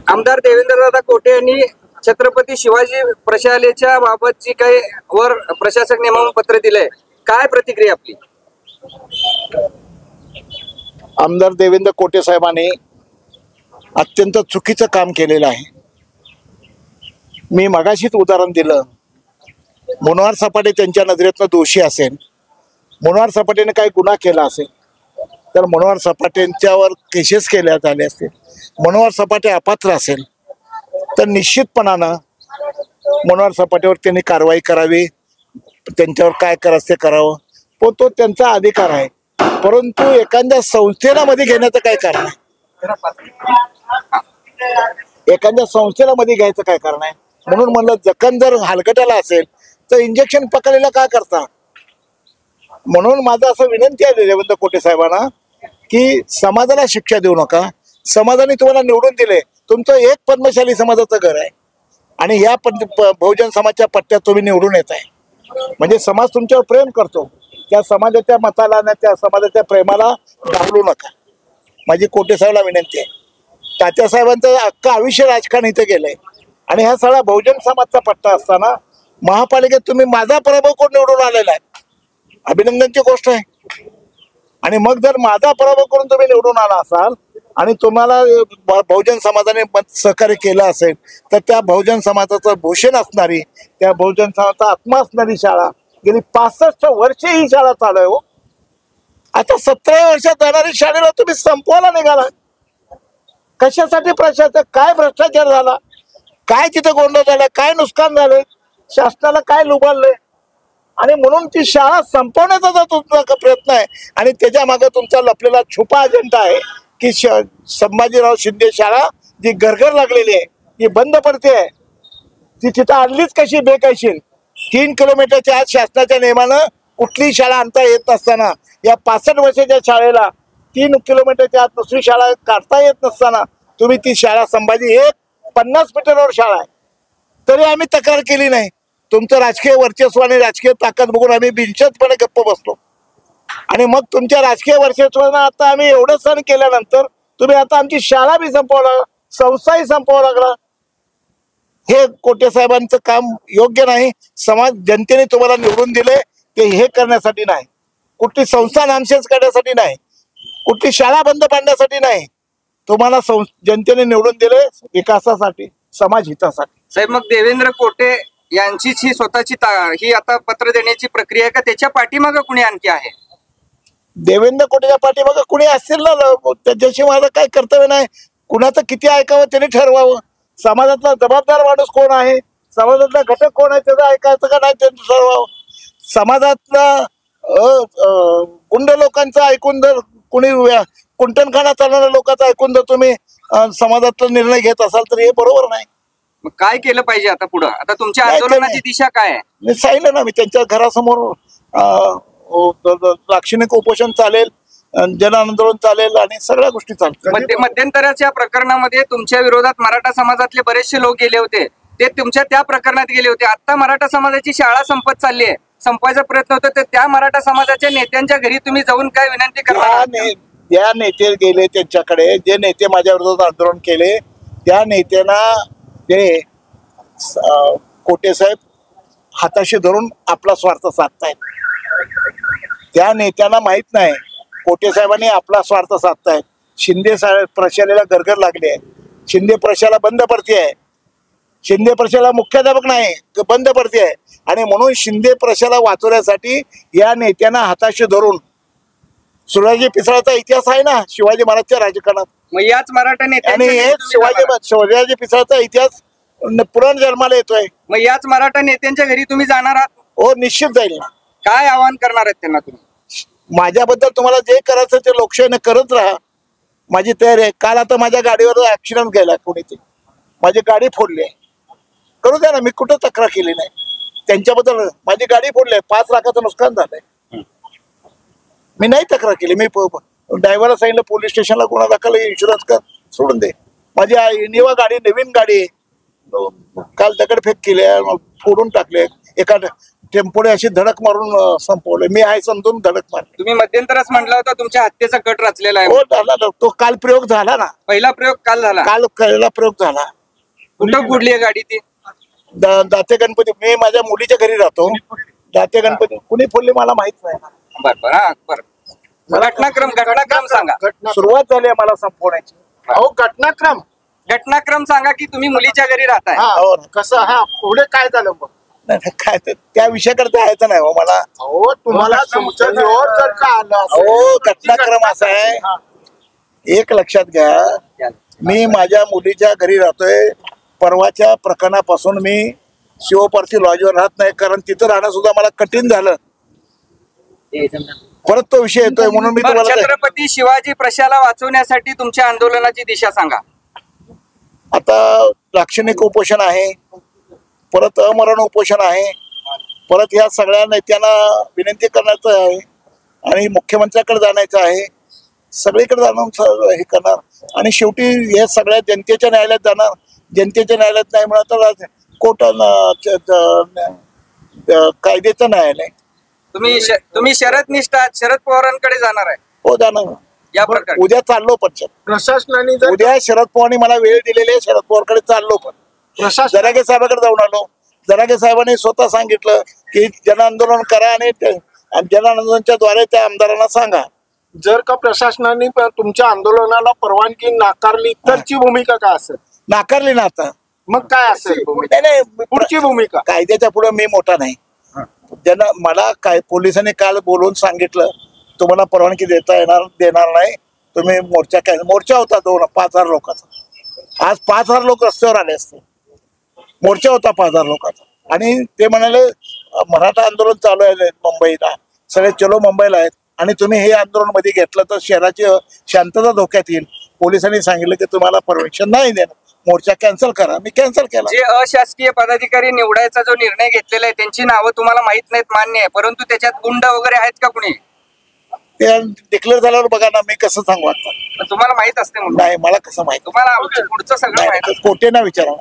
आमदार देवेंद्रदादा कोटे यांनी छत्रपती शिवाजी प्रशालेच्या बाबत जी काही वर प्रशासक नेमून पत्र दिलंय, काय प्रतिक्रिया आपली? आमदार देवेंद्र कोटे साहेबांनी अत्यंत चुकीचं काम केलेलं आहे. मी मगाशीच उदाहरण दिलं. मनोहर सपाटे त्यांच्या नजरेतनं दोषी असेल, मनोहर सपाटेने काही गुन्हा केला असेल तर मनोहर सपाटेंच्यावर केसेस केल्यात आले असतील. मनोहर सपाटे अपात्र असेल तर निश्चितपणानं मनोहर सपाटेवर त्यांनी कारवाई करावी, त्यांच्यावर काय करायचं ते करावं, पण तो त्यांचा अधिकार आहे. परंतु एखाद्या संस्थेला मध्ये घेण्याचं काय कारण आहे? एखाद्या संस्थेला मध्ये घ्यायचं काय कारण आहे? म्हणून म्हणलं, जखम जर हलकटाला असेल तर इंजेक्शन पकडलेलं का करता? म्हणून माझं असं विनंती आहे देवेंद्र कोटे साहेबांना की समाजाला शिक्षा देऊ नका. समाजाने तुम्हाला निवडून दिले, तुमचं एक पद्मशाली समाजाचं घर आहे आणि या बहुजन समाजाच्या पट्ट्यात तुम्ही निवडून येत आहे, म्हणजे समाज तुमच्यावर प्रेम करतो. त्या समाजाच्या मताला आणि त्या समाजाच्या प्रेमाला डावलू नका. माझी कोटे साहेबांना विनंती आहे. तात्यासाहेबांचं अख्खं आयुष्य राजकारण इथं गेलंय आणि हा सगळा बहुजन समाजचा पट्टा असताना महापालिकेत तुम्ही माझा पराभव करून निवडून आलेला आहे, अभिनंदनची गोष्ट आहे. आणि मग जर माझा पराभव करून तुम्ही निवडून आला असाल आणि तुम्हाला बहुजन समाजाने सहकार्य केलं असेल तर त्या बहुजन समाजाचं भूषण असणारी, त्या बहुजन समाजाचा आत्मा असणारी शाळा गेली 65 वर्षे ही शाळा चालू आहे. हो, आता 17 वर्षात जाणारी शाळेला तुम्ही संपवायला निघाला. कशासाठी? प्रशासक काय भ्रष्टाचार झाला, काय तिथं गोंधळ झाला, काय नुकसान झालंय, शासनाला काय लुबाडलंय, आणि म्हणून ती शाळा संपवण्याचा जो तुमचा प्रयत्न आहे आणि त्याच्या मागे तुमचा लपलेला छुपा अजेंडा आहे की संभाजीराव शिंदे शाळा जी गरगर लागलेली आहे ती बंद पडते आहे. ती तिथं आणलीच कशी बेकायशीर. 3 किलोमीटरच्या आत शासनाच्या नियमानं कुठलीही शाळा आणता येत नसताना या 65 वर्षाच्या शाळेला 3 किलोमीटरच्या आत दुसरी शाळा काढता येत नसताना तुम्ही ती शाळा संभाजी, एक 50 मीटरवर शाळा आहे तरी आम्ही तक्रार केली नाही. तुमचं राजकीय वर्चस्व आणि राजकीय ताकद बघून आम्ही बिनशर्तपणे गप्प बसलो आणि मग तुमच्या राजकीय वर्चस्वानं आता आम्ही एवढं सहन केल्यानंतर तुम्ही आता आमची शाळा बी संपवला, संस्थाही संपवावं लागला. हे कोटे साहेबांचं काम योग्य नाही. समाज जनतेने तुम्हाला निवडून दिले ते हे करण्यासाठी नाही, कुठली संस्था नामशेष करण्यासाठी नाही, कुठली शाळा बंद पाडण्यासाठी नाही. तुम्हाला जनतेने निवडून दिले विकासासाठी, समाज हितासाठी. साहेब, मग देवेंद्र कोटे यांचीच ही स्वतःची ही आता पत्र देण्याची प्रक्रिया आहे का त्याच्या पाठीमागं कुणी आणखी आहे? देवेंद्र कोटेच्या पाठीमागं कुणी असेल ना, त्याच्याशी माझं काय कर्तव्य नाही. कुणाचं किती ऐकावं त्याने ठरवावं. समाजातला जबाबदार माणूस कोण आहे, समाजातला घटक कोण आहे त्याचं ऐकायचं का नाही त्यांचं ठरवावं. समाजातला गुंड लोकांचं ऐकून जर कुणी कुंटणखाना चालणाऱ्या लोकांचं ऐकून जर तुम्ही समाजातला निर्णय घेत असाल तर हे बरोबर नाही. मग काय केलं पाहिजे आता पुढं? आता तुमच्या आंदोलनाची दिशा काय आहे? मी सांगितलं ना, मी त्यांच्या घरासमोर लाक्षणिक उपोषण चालेल, जन आंदोलन चालेल आणि सगळ्या गोष्टी चालतील. मध्यंतराच्या प्रकरणामध्ये तुमच्या विरोधात मराठा समाजातले बरेचसे लोक गेले होते, ते तुमच्या त्या प्रकरणात गेले होते. आता मराठा समाजाची शाळा संपत चालली आहे, संपवायचा प्रयत्न होतो, तर त्या मराठा समाजाच्या नेत्यांच्या घरी तुम्ही जाऊन काय विनंती करणार? त्या नेते गेले त्यांच्याकडे, जे नेते माझ्या विरोधात आंदोलन केले त्या नेत्यांना ते कोटे साहेब हाताशी धरून आपला स्वार्थ साधतायत. त्या नेत्यांना माहित नाही कोटे साहेबांनी आपला स्वार्थ साधतायत. शिंदे साहेब प्रशालेला गरगर लागली आहे, शिंदे प्रशाला बंद पडते आहे, शिंदे प्रशाला मुख्याध्यापक नाही बंद पडते आहे आणि म्हणून शिंदे प्रशाला वाचवण्यासाठी या नेत्यांना हाताशी धरून, शिवाजी पिसाळाचा इतिहास आहे ना शिवाजी महाराजच्या राजकारणात, मग याच मराठा नेत्यांनी हेच शिवाजी पिसाळाचा इतिहास पुराण जन्माला येतोय. मग याच मराठा नेत्यांच्या घरी तुम्ही जाणार आहात? हो, निश्चित जाईल ना. काय आवाहन करणार आहेत त्यांना तुम्ही? माझ्याबद्दल तुम्हाला जे करायचं ते लोकशाहीने करत राहा, माझी तयारी आहे. काल आता माझ्या गाडीवर ऍक्सिडेंट गेला, कोणी ते माझी गाडी फोडली आहे, करू द्या ना, मी कुठं तक्रार केली नाही त्यांच्याबद्दल. माझी गाडी फोडली आहे, 5 लाखाचं नुकसान झालंय, मी नाही तक्रार केली. मी ड्रायव्हरला सांगितलं पोलीस स्टेशनला गुन्हा दाखल, इन्शुरन्स कर, सोडून दे. माझी इनोवा गाडी, नवीन गाडी, काल दगडफेक केली, फोडून टाकले, एका टेम्पोने अशी धडक मारून संपवले. मी आहे समजून धडक मारली. तुम्ही मध्यंतरच म्हटलं होतं तुमच्या हत्येचा कट रचलेला आहे. हो झाला ना. तो काल प्रयोग झाला ना. पहिला प्रयोग काल झाला. काल पहिला प्रयोग झाला. कुठं कुठली आहे गाडी ती? दाते गणपती. मी माझ्या मुलीच्या घरी राहतो. दाते गणपती कुणी फोडली मला माहित नाही. बरं हा बरं. घटनाक्रम सांगा. सुरुवात झाली मला संपवण्याची. अहो घटनाक्रम सांगा की तुम्ही मुलीच्या घरी राहताय. हो ना. कसं हा पुढे काय झालं मग? नाही, काय त्या विषयाकडे जायचं नाही हो मला. अहो तुम्हाला तुमचं जोर जर का आलं हो घटनाक्रम असा आहे. एक लक्षात घ्या, मी माझ्या मुलीच्या घरी राहतोय. परवाच्या प्रकरणापासून मी शिवपार्थिव लॉजवर राहत नाही, कारण तिथं राहणं सुद्धा मला कठीण झालं. परत तो विषय येतोय म्हणून मी तुम्हाला छत्रपती शिवाजी प्रशाला वाचवण्यासाठी तुमच्या आंदोलनाची दिशा सांगा. आता लाक्षणिक उपोषण आहे, परत अमरण उपोषण आहे, परत ह्या सगळ्या नेत्यांना विनंती करण्याचं आहे आणि मुख्यमंत्र्याकडे जाण्याचं आहे. सगळीकडे जाणून हे करणार आणि शेवटी हे सगळ्या जनतेच्या न्यायालयात जाणार. जनतेच्या न्यायालयात नाही म्हणत तर कोर्ट कायद्याचं न्यायालय. तुम्ही शरद पवारांकडे जाणार आहे? हो जाणार. या प्रकारे उद्या चाललो पण प्रशासनाने जर उद्या शरद पवारांनी मला वेळ दिलेली आहे. शरद पवारकडे चाललो पण प्रशासन जरागे साहेबांकडे जाऊन आलो. जरागे साहेबांनी स्वतः सांगितलं की जन आंदोलन करा आणि जन आंदोलनाच्या द्वारे त्या आमदारांना सांगा. जर का प्रशासनाने तुमच्या आंदोलनाला परवानगी नाकारली तरची भूमिका काय असेल? नाकारली ना आता. मग काय असेल भूमिका? नाही पुढची भूमिका कायद्याच्या पुढे मी मोठा नाही. मला काय पोलिसांनी काल बोलून सांगितलं तुम्हाला परवानगी देणार नाही. तुम्ही मोर्चा होता 5,000 लोकांचा. आज 5,000 लोक रस्त्यावर आले असते. मोर्चा होता 5,000 लोकांचा आणि ते म्हणाले मराठा आंदोलन चालू आहे मुंबईला, सगळे चलो मुंबईला आहेत आणि तुम्ही हे आंदोलन मध्ये घेतलं तर शहराची शांतता धोक्यात येईल. पोलिसांनी सांगितलं की तुम्हाला परमिशन नाही देणार, मोर्चा कॅन्सल करा. मी कॅन्सल केला. जे अशासकीय पदाधिकारी निवडायचा जो निर्णय घेतलेला आहे त्यांची नावं तुम्हाला माहित नाहीत, मान्य आहे, परंतु त्याच्यात गुंड वगैरे आहेत का कुणी? ते डिक्लेअर झाल्यावर बघा ना मी कसं सांगू आता. तुम्हाला माहित असते म्हणून? नाही मला कसं माहित. तुम्हाला पुढचं सगळं माहित कोटेना विचारा.